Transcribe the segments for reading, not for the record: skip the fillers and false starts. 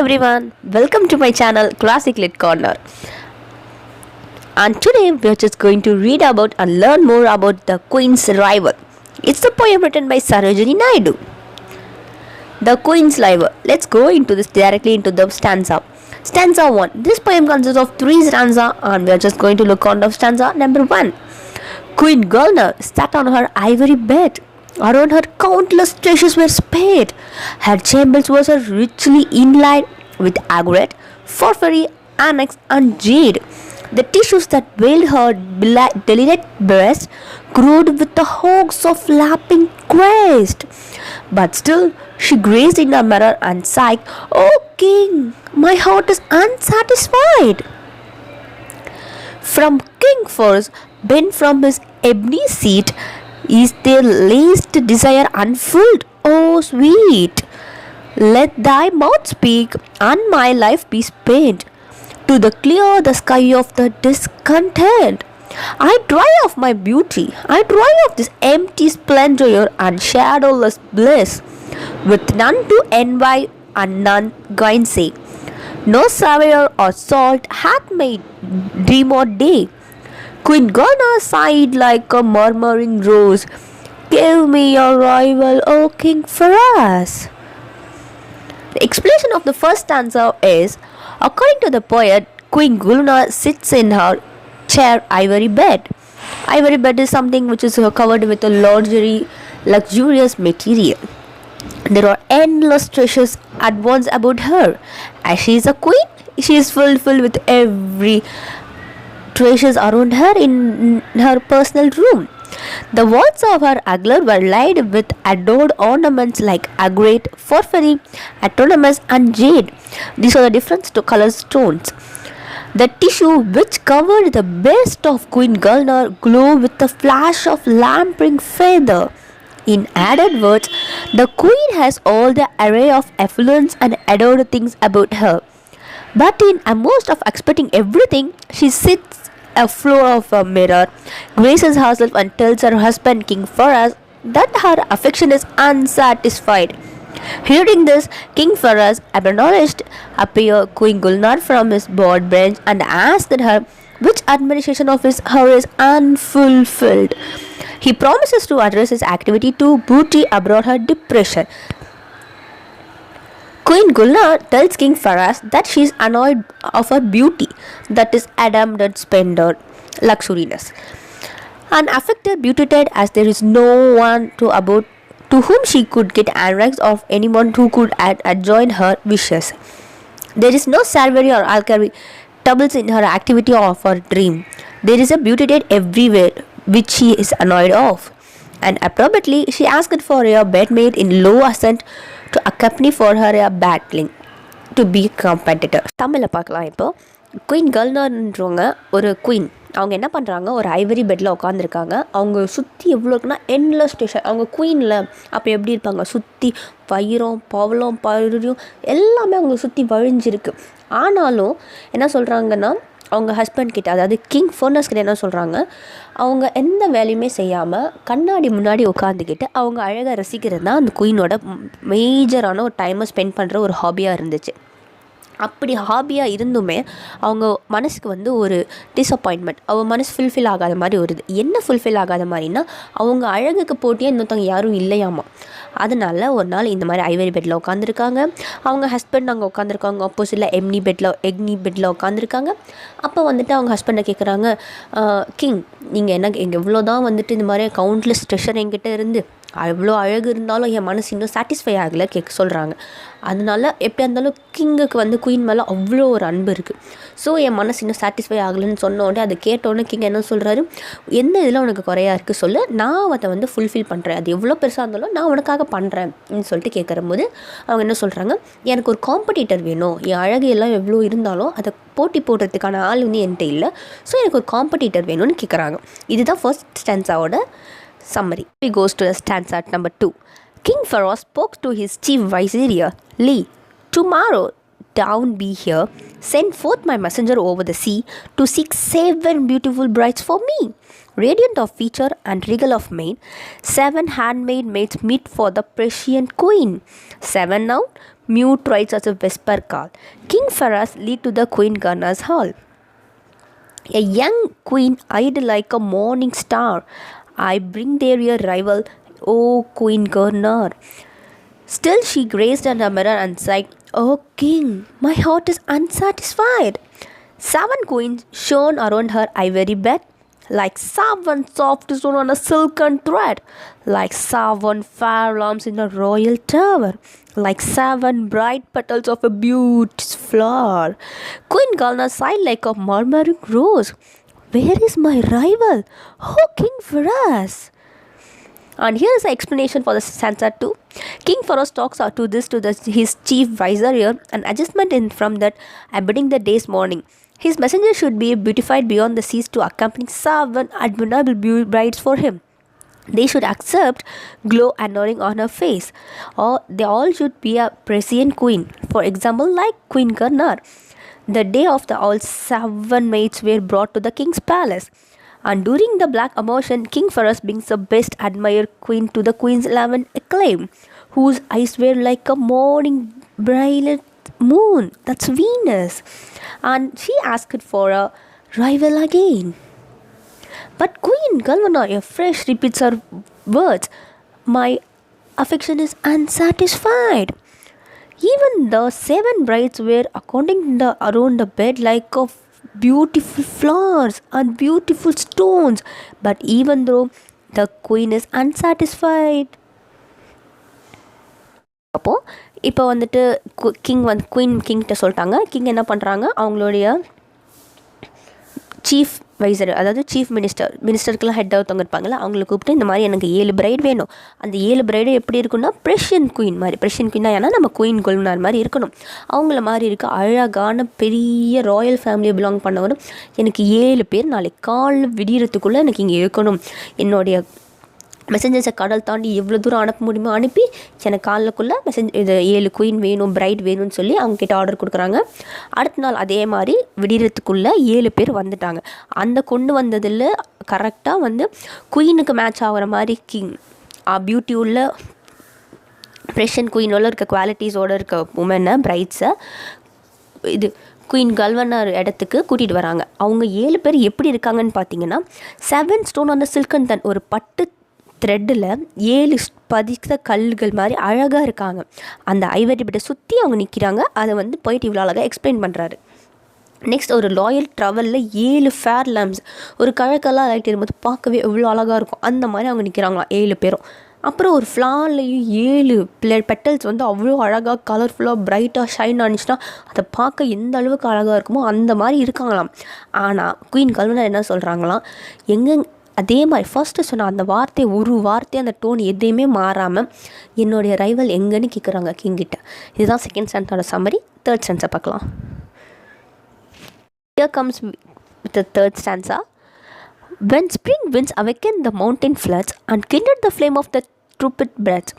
everyone, welcome to my channel Classic Lit Corner. And today we are just going to read about and learn more about the Queen's Rival. It's a poem written by Sarojini Naidu. The Queen's Rival. Let's go into this directly into the stanza. Stanza 1. This poem consists of 3 stanzas and we are just going to look on the stanza number 1. Queen Gulnar sat on her ivory bed. Around her countless treasures were spread. Her chambers were richly inlaid with agate, porphyry, onyx, and jade. The tissues that veiled her delicate breast glowed with the hawks of lapping crest. But still she gazed in the mirror and sighed, "O King, my heart is unsatisfied." From King First, bent from his ebony seat, is their least desire unfulfilled? Oh sweet, let thy mouth speak, and my life be spent to the clear the sky of the discontent. I dry of my beauty, I dry of this empty splendor and shadowless bliss, with none to envy and none gainsay. No savour or salt hath made dream or day. Queen Gulnar sighed like a murmuring rose. Give me your rival, O King Firas. The explanation of the first stanza is, according to the poet, Queen Gulnar sits in her chair ivory bed. Ivory bed is something which is covered with a luxurious material. There are endless treasures at once about her. As she is a queen, she is filled with every treasures around her in her personal room. The walls of her aglar were lined with adorned ornaments like agate, porphyry, autonomous, and jade. These are the different color stones. The tissue which covered the breast of Queen Gulnar glowed with the flash of lamping feather. In added words, the queen has all the array of affluence and adored things about her. But in almost of expecting everything, she sits a floor of a mirror, graces herself and tells her husband King Firas that her affection is unsatisfied. Hearing this, King Firas acknowledged appear Queen Gulnar from his board bench and asked her which administration of her is unfulfilled. He promises to address his activity to booty abroad her depression. Queen Gulnar tells King Firas that she is annoyed of her beauty, that is adamant splendor, luxuriousness, and affected, beautified as there is no one to whom she could get anrax of anyone who could adjoin her wishes. There is no savory or alchemy troubles in her activity of her dream. There is a beauty everywhere which she is annoyed of. And appropriately, she asked for a bedmaid in low ascent to accompany for her a battling to be competitor. தமிழில் பார்க்கலாம். இப்போ queen கல்னர்ன்றவங்க ஒரு queen. அவங்க என்ன பண்ணுறாங்க, ஒரு Ivory பெட்டில் உட்காந்துருக்காங்க. அவங்க சுற்றி எவ்வளோ இருக்குன்னா என்லெஸ் ஸ்டேஷன். அவங்க குயினில் அப்போ எப்படி இருப்பாங்க, சுற்றி வைரம் பவளம் பருரியும் எல்லாமே அவங்க சுற்றி வழிஞ்சிருக்கு. ஆனாலும் என்ன சொல்கிறாங்கன்னா, அவங்க ஹஸ்பண்ட் கிட்ட, அதாவது கிங் ஃபர்னஸ் கிட்ட என்ன சொல்கிறாங்க, அவங்க எந்த வேலையுமே செய்யாமல் கண்ணாடி முன்னாடி உட்காந்துக்கிட்டு அவங்க அழகாக ரசிக்கிறது தான் அந்த குயினோட மேஜரான ஒரு டைமை ஸ்பெண்ட் பண்ணுற ஒரு ஹாபியாக இருந்துச்சு. அப்படி ஹாபியாக இருந்துமே அவங்க மனசுக்கு ஒரு டிஸப்பாயின்மெண்ட், அவங்க மனசு ஃபுல்ஃபில் ஆகாத மாதிரி வருது. என்ன ஃபுல்ஃபில் ஆகாத மாதிரினா, அவங்க அழகுக்கு போட்டியாக இன்னொருத்தவங்க யாரும் இல்லையாமா. அதனால் ஒரு நாள் இந்த மாதிரி ஐவரி பெட்டில் உட்காந்துருக்காங்க. அவங்க ஹஸ்பண்ட் அங்கே உட்காந்துருக்காங்க, ஆப்போசிட்டில் எக்னி பெட்டில் உட்காந்துருக்காங்க. அப்போ அவங்க ஹஸ்பண்டை கேட்குறாங்க, கிங், நீங்கள் என்ன எவ்வளோ தான் இந்த மாதிரி கவுண்ட்லெஸ் ட்ரெஷர் என்கிட்ட இருந்து அவ்வளோ அழகு இருந்தாலும் என் மனசு இன்னும் சாட்டிஸ்ஃபை ஆகலை சொல்கிறாங்க. அதனால எப்படியா இருந்தாலும் கிங்குக்கு குயின் மேலே அவ்வளோ ஒரு அன்பு இருக்குது. ஸோ என் மனசு இன்னும் சாட்டிஸ்ஃபை ஆகலைன்னு சொன்னோடனே, அதை கேட்டோடனே கிங் என்ன சொல்கிறாரு, எந்த இதில் உனக்கு குறையா இருக்குது சொல்லு, நான் அதை ஃபுல்ஃபில் பண்ணுறேன், அது எவ்வளோ பெருசாக இருந்தாலும் நான் உனக்காக பண்ணுறேன்னு சொல்லிட்டு கேட்குறம்போது அவங்க என்ன சொல்கிறாங்க, எனக்கு ஒரு காம்படிட்டர் வேணும், என் அழகு எல்லாம் எவ்வளோ இருந்தாலும் அதை போட்டி போடுறதுக்கான ஆள் என்கிட்ட இல்லை, ஸோ எனக்கு ஒரு காம்படிட்டர் வேணும்னு கேட்குறாங்க. இதுதான் first ஸ்டான்ஸாவோட summary. We goes to the stanza number 2. King Firas spoke to his chief vizier, Lee, tomorrow down be here, send forth my messenger over the sea to seek 7 beautiful brides for me, radiant of feature and regal of mien. 7 handmaid maids meet for the prescient queen. 7 now, Mute rides as a whisper call. King Faraz lead to the Queen Garna's hall. A young queen eyed like a morning star. I bring there your rival, O Queen Garnar. Still she gazed at her mirror and sighed, O king, my heart is unsatisfied. 7 queens shone around her ivory bed, like 7 soft stone on a silken thread, like 7 fair lamps in a royal tower, like 7 bright petals of a beautiful flower. Queen Galna sighed like a murmuring rose. Where is my rival? Oh, King Firas! And here is the explanation for the stanza 2. King Faraz talks his chief vizier, an adjustment from that abiding the day's morning. His messenger should be beautified beyond the seas to accompany 7 admirable brides for him. They should accept glow and nodding on her face, or they all should be a prescient queen. For example, like Queen Garnar. The day of all 7 maids were brought to the king's palace. And during the black immersion, King Faraz brings the best admired queen to the queen's 11 acclaim, whose eyes were like a morning brilliant moon. That's Venus. And she asked for a rival again. But Queen Galvana afresh repeats her words. My affection is unsatisfied. Even the 7 brides were accounting around the bed like a beautiful flowers and beautiful stones, but even though the queen is unsatisfied. அப்போ இப்போ வந்துட்டு queen கிங்கிட்ட சொல்லிட்டாங்க. King என்ன பண்ணுறாங்க, அவங்களுடைய chief visor, அதாவது chief மினிஸ்டருக்கெல்லாம் head ஒருத்தவங்க இருப்பாங்கள்ல, அவங்களை கூப்பிட்டு இந்த மாதிரி எனக்கு 7 பிரைட் வேணும். அந்த 7 பிரைடு எப்படி இருக்குன்னா ப்ரெஷியன் குயின் மாதிரி. ப்ரெஷியன் குயின்னா ஏன்னா நம்ம குயின் குல்னார் மாதிரி இருக்கணும். அவங்கள மாதிரி இருக்க அழகான பெரிய ராயல் ஃபேமிலியை பிலாங் பண்ணவரும் எனக்கு 7 பேர் நாளைக்கு காலைல விடியறதுக்குள்ளே எனக்கு இங்கே இருக்கணும். என்னுடைய மெசஞ்சர்ஸை கடல் தாண்டி எவ்வளோ தூரம் அனுப்ப முடியுமோ அனுப்பி எனக்கு காலைக்குள்ளே இது 7 குயின் வேணும், பிரைட் வேணும்னு சொல்லி அவங்கக்கிட்ட ஆர்டர் கொடுக்குறாங்க. அடுத்த நாள் அதே மாதிரி விடியறதுக்குள்ளே 7 பேர் வந்துட்டாங்க. அந்த கொண்டு வந்ததில் கரெக்டாக வந்து குயினுக்கு மேட்ச் ஆகிற மாதிரி பியூட்டி உள்ள ப்ரெஷன் குயினோட இருக்க குவாலிட்டிஸோடு இருக்க உமனை பிரைட்ஸை இது குயின் கல்வனார் இடத்துக்கு கூட்டிகிட்டு வராங்க. அவங்க 7 பேர் எப்படி இருக்காங்கன்னு பார்த்தீங்கன்னா 7 ஸ்டோன் அந்த சில்கன் தன் ஒரு பட்டு த்ரெட்டில் 7 பதித்த கல்கள் மாதிரி அழகாக இருக்காங்க. அந்த ஐவரி பிட்டை சுற்றி அவங்க நிற்கிறாங்க. அதை வந்து போயிட்டு இவ்வளோ அழகாக எக்ஸ்பிளைன் பண்ணுறாரு. நெக்ஸ்ட் ஒரு ராயல் ட்ரவலில் 7 ஃபேர் லேம்ப்ஸ் ஒரு கழக்கெல்லாம் லைட் இருக்கும்போது பார்க்கவே எவ்வளோ அழகாக இருக்கும். அந்த மாதிரி அவங்க நிற்கிறாங்களாம் 7 பேரும். அப்புறம் ஒரு ஃப்ளார்லேயும் 7 பெட்டல்ஸ் வந்து அவ்வளோ அழகாக கலர்ஃபுல்லாக ப்ரைட்டாக ஷைன் ஆனிச்சுன்னா அதை பார்க்க எந்த அளவுக்கு அழகாக இருக்குமோ அந்த மாதிரி இருக்காங்களாம். ஆனால் குயின் கல்வனார் என்ன சொல்கிறாங்களாம், அதே மாதிரி ஃபர்ஸ்ட்டு சொன்ன அந்த ஒரு வார்த்தை அந்த டோன் எதையுமே மாறாமல் என்னுடைய ரைவல் எங்கன்னு கேட்குறாங்க கிங்கிட்ட. இதுதான் செகண்ட் ஸ்டான்ஸோட சம்மரி. தேர்ட் ஸ்டான்ஸை பார்க்கலாம். Here comes with the third stanza. When spring winds awaken the mountain floods and kindle the flame of the trumpet breath,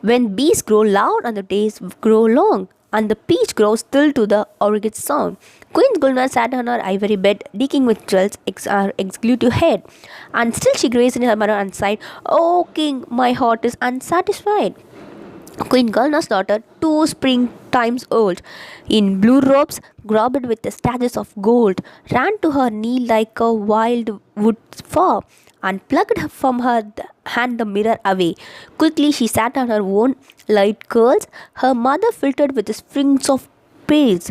when bees grow loud and the days grow long, and the peach grows still to the organ sound, Queen Gulnar sat on her ivory bed, decked with jewels her executive head, and still she gazed in her mirror and sighed, "O king, my heart is unsatisfied." Queen Gulnar's daughter, 2 springtimes old, in blue robes garbed with the statues of gold, ran to her knee like a wild wood flower, and plucked from her hand the mirror away. Quickly she sat on her own light curls, her mother filtered with the strings of pearls.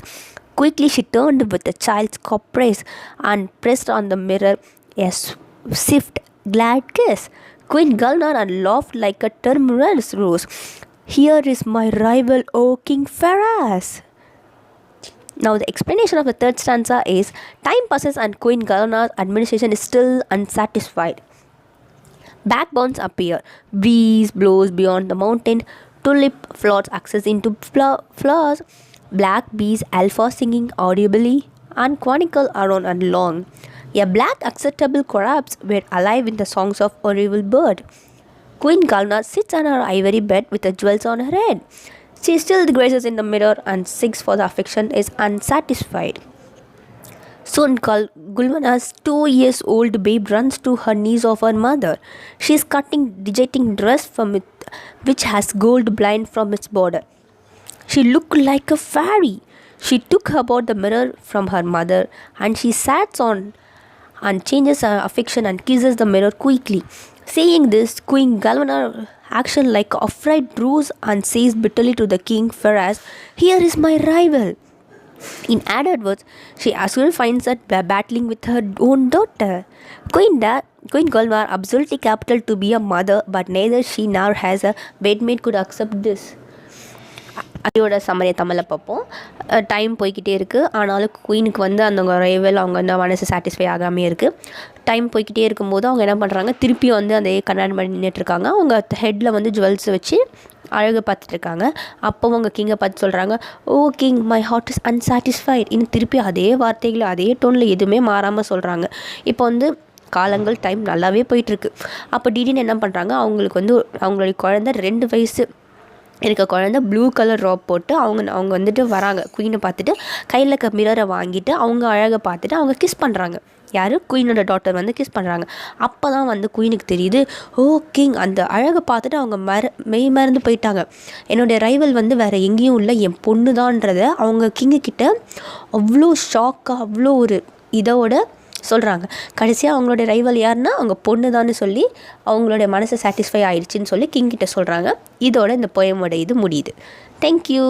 Quickly she turned with a child's caprice and pressed on the mirror a swift, glad kiss. Queen Gulnar and laughed like a tremulous rose. Here is my rival, O King Faraz. Now the explanation of the third stanza is, time passes and Queen Gulnar's administration is still unsatisfied. Backbones appear, breeze blows beyond the mountain, tulip floods access into flowers, black bees alpha singing audibly and chronicle around and long. A black acceptable corpse were alive in the songs of horrible bird. Queen Galna sits on her ivory bed with the jewels on her head. She still gazes in the mirror and seeks for the affection is unsatisfied. Soon Gulvana's 2-year-old babe runs to her knees of her mother. She is cutting, dejecting dress from it, which has gold blind from its border. She looked like a fairy. She took about the mirror from her mother and she sat on and changes her affection and kisses the mirror quickly. Saying this, Queen Galvana action like afraid rose and says bitterly to the king Faraz, "Here is my rival." In added words, she actually finds her battling with her own daughter. Queen Galvana absolutely capital to be a mother, but neither she nor has a bedmate could accept this. அதோட சம்மரியை தமிழில் பார்ப்போம். Time போய்கிட்டே இருக்குது. ஆனாலும் குயினுக்கு வந்து அந்த rival அவங்க வந்து மனசு சாட்டிஸ்ஃபை ஆகாமே இருக்குது. டைம் போய்கிட்டே இருக்கும்போது அவங்க என்ன பண்ணுறாங்க, திருப்பி வந்து அதே கண்ணாடி பண்ணி நின்றுட்டுருக்காங்க. அவங்க ஹெட்டில் வந்து ஜுவல்ஸ் வச்சு அழகு பார்த்துட்ருக்காங்க. அப்போ அவங்க கிங்கை பார்த்து சொல்கிறாங்க, "oh king, my heart is unsatisfied." இன்னும் திருப்பி அதே வார்த்தைகள் அதே டோனில் எதுவுமே மாறாமல் சொல்கிறாங்க. இப்போ வந்து காலங்கள் டைம் நல்லாவே போயிட்டுருக்கு. அப்போ திடீர்னு என்ன பண்ணுறாங்க, அவங்களுக்கு வந்து அவங்களுடைய குழந்தை 2 வயசு இருக்க குழந்தை ப்ளூ கலர் ராப் போட்டு அவங்க வந்துட்டு வராங்க. குயினை பார்த்துட்டு கையில் இருக்க மிரரை வாங்கிட்டு அவங்க அழகை பார்த்துட்டு அவங்க கிஸ் பண்ணுறாங்க. யார்? குயினோட டாட்டர் வந்து கிஸ் பண்ணுறாங்க. அப்போ தான் வந்து குயினுக்கு தெரியுது, ஓ கிங், அந்த அழகை பார்த்துட்டு அவங்க மெய் மறந்து போயிட்டாங்க. என்னுடைய ரைவல் வந்து வேறு எங்கேயும் இல்லை, என் பொண்ணு தான்றதை அவங்க கிங்குக்கிட்ட அவ்வளோ ஷாக்காக அவ்வளோ ஒரு இதோட சொல்கிறாங்க. கடைசியாக அவங்களோட ரைவல் யாருன்னா அவங்க பொண்ணு தான் சொல்லி அவங்களுடைய மனசை சாட்டிஸ்ஃபை ஆயிடுச்சுன்னு சொல்லி கிங்கிட்ட சொல்கிறாங்க. இதோட இந்த போயமோட இது முடியுது. தேங்க்யூ.